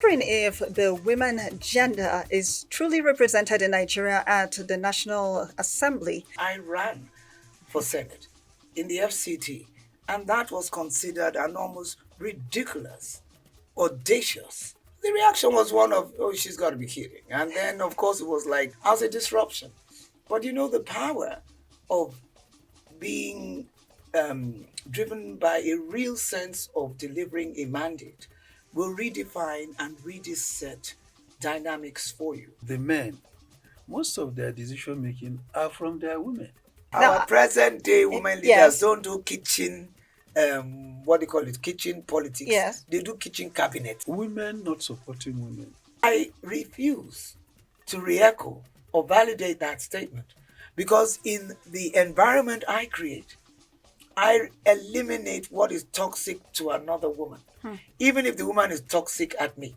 Wondering if the women gender is truly represented in Nigeria at the National Assembly. I ran for Senate in the FCT, and that was considered an almost ridiculous, audacious. The reaction was one of, oh, she's got to be kidding. And then, of course, it was like, as a disruption. But you know, the power of being driven by a real sense of delivering a mandate will redefine and reset dynamics for you. The men, most of their decision making are from their women. Our Now, present day women leaders yes, don't do kitchen, what do you call it, kitchen politics. yes. They do kitchen cabinet. Women not supporting women. I refuse to re-echo or validate that statement because in the environment I create, I eliminate what is toxic to another woman, even if the woman is toxic at me.